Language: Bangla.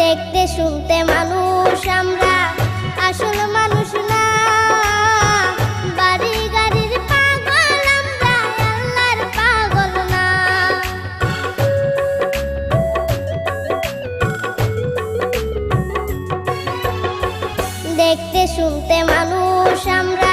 দেখতে শুনতে মানুষ আমরা, আসল মানুষ না। বাড়ি গাড়ির পাগল আমরা, আল্লাহর পাগল না। দেখতে শুনতে মানুষ আমরা,